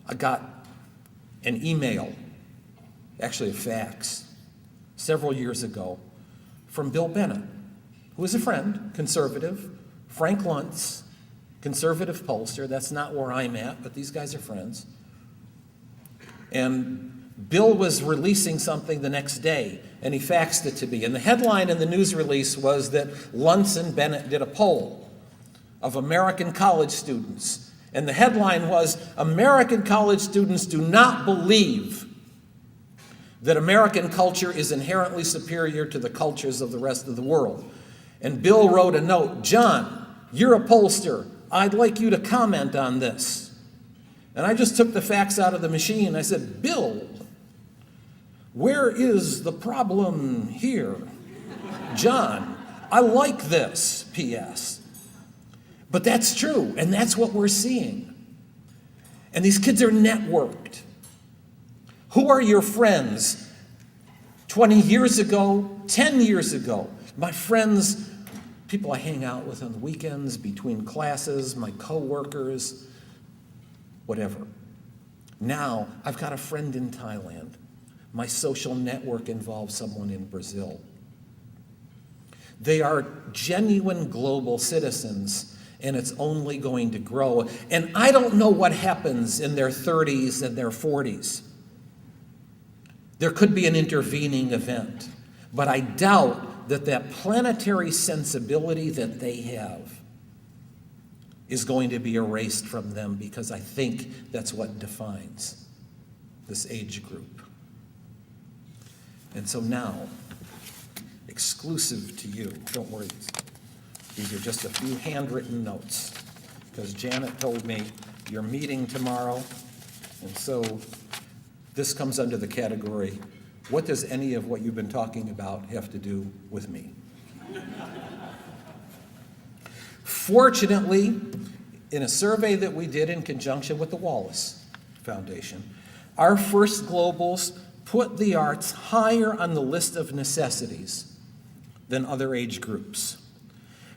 I got an email, actually a fax, several years ago from Bill Bennett, who is a friend, conservative, Frank Luntz, conservative pollster. That's not where I'm at, but these guys are friends. And Bill was releasing something the next day, and he faxed it to me. And the headline in the news release was that Luntz and Bennett did a poll of American college students. And the headline was, American college students do not believe that American culture is inherently superior to the cultures of the rest of the world. And Bill wrote a note, John, you're a pollster. I'd like you to comment on this. And I just took the fax out of the machine. I said, Bill, where is the problem here? John, I like this, P.S. But that's true, and that's what we're seeing. And these kids are networked. Who are your friends? 20 years ago, 10 years ago, my friends, people I hang out with on the weekends, between classes, my coworkers, whatever. Now, I've got a friend in Thailand. My social network involves someone in Brazil. They are genuine global citizens, and it's only going to grow. And I don't know what happens in their 30s and their 40s. There could be an intervening event, but I doubt that that planetary sensibility that they have is going to be erased from them, because I think that's what defines this age group. And so now, exclusive to you, don't worry, these are just a few handwritten notes, because Janet told me you're meeting tomorrow, and so this comes under the category, what does any of what you've been talking about have to do with me? Fortunately, in a survey that we did in conjunction with the Wallace Foundation, our first globals put the arts higher on the list of necessities than other age groups.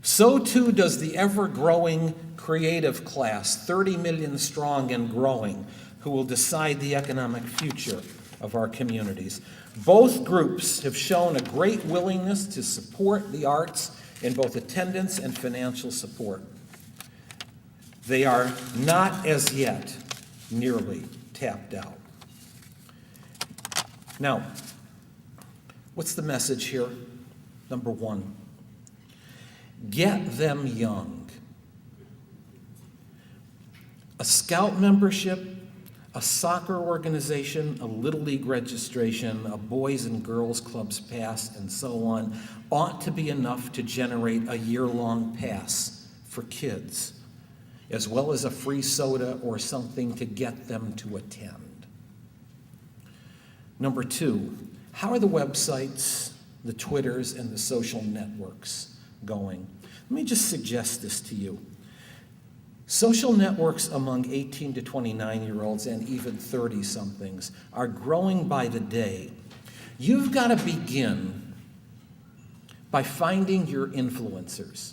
So too does the ever-growing creative class, 30 million strong and growing, who will decide the economic future of our communities. Both groups have shown a great willingness to support the arts in both attendance and financial support. They are not as yet nearly tapped out. Now, what's the message here? Number one, get them young. A Scout membership, a soccer organization, a Little League registration, a Boys and Girls Clubs pass, and so on, ought to be enough to generate a year-long pass for kids, as well as a free soda or something to get them to attend. Number two, how are the websites, the Twitters, and the social networks going? Let me just suggest this to you. Social networks among 18 to 29-year-olds and even 30-somethings are growing by the day. You've got to begin by finding your influencers.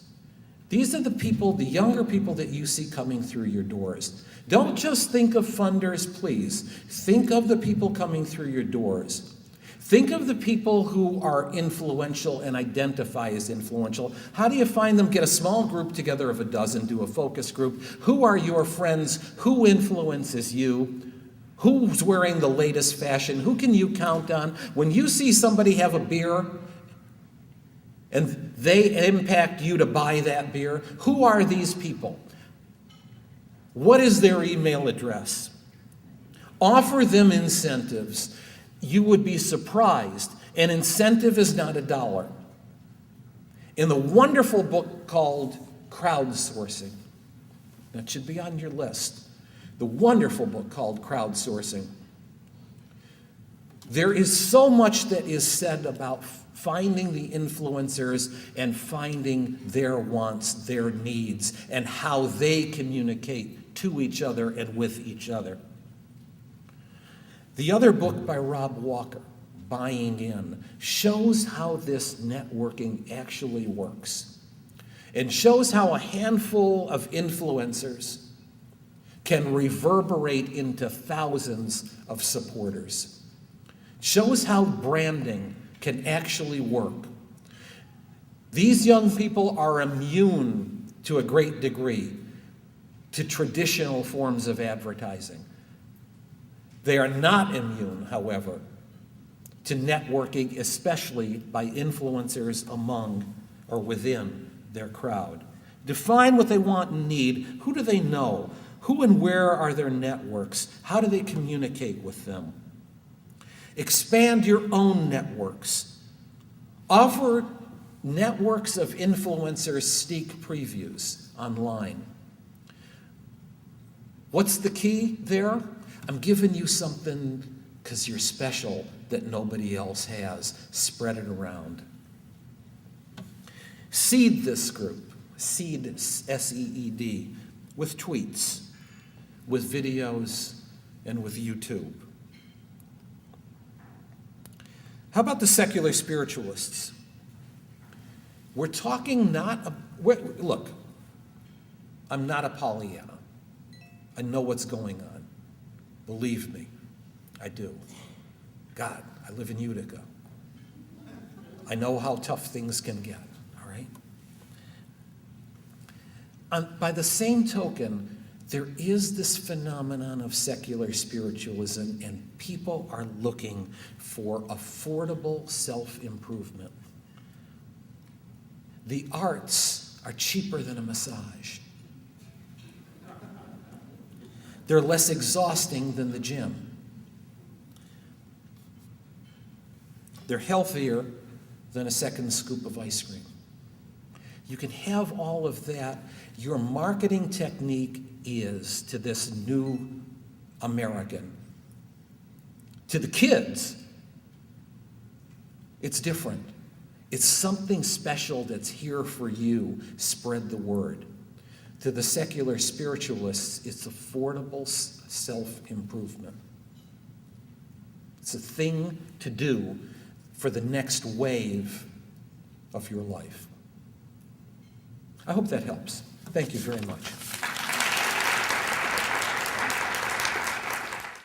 These are the people, the younger people that you see coming through your doors. Don't just think of funders, please. Think of the people coming through your doors. Think of the people who are influential and identify as influential. How do you find them? Get a small group together of a dozen, do a focus group. Who are your friends? Who influences you? Who's wearing the latest fashion? Who can you count on? When you see somebody have a beer and they impact you to buy that beer, who are these people? What is their email address? Offer them incentives. You would be surprised. An incentive is not $1. In the wonderful book called Crowdsourcing, that should be on your list, the wonderful book called Crowdsourcing, there is so much that is said about finding the influencers and finding their wants, their needs, and how they communicate to each other and with each other. The other book by Rob Walker, Buying In, shows how this networking actually works and shows how a handful of influencers can reverberate into thousands of supporters. Shows how branding can actually work. These young people are immune to a great degree to traditional forms of advertising. They are not immune, however, to networking, especially by influencers among or within their crowd. Define what they want and need. Who do they know? Who and where are their networks? How do they communicate with them? Expand your own networks. Offer networks of influencers sneak previews online. What's the key there? I'm giving you something because you're special that nobody else has. Spread it around. Seed this group, seed, S-E-E-D, with tweets, with videos, and with YouTube. How about the secular spiritualists? We're talking look, I'm not a Pollyanna. I know what's going on. Believe me, I do. God, I live in Utica. I know how tough things can get, all right? By the same token, there is this phenomenon of secular spiritualism, and people are looking for affordable self-improvement. The arts are cheaper than a massage. They're less exhausting than the gym. They're healthier than a second scoop of ice cream. You can have all of that. Your marketing technique is to this new American. To the kids, it's different. It's something special that's here for you. Spread the word. To the secular spiritualists, it's affordable self-improvement. It's a thing to do for the next wave of your life. I hope that helps. Thank you very much.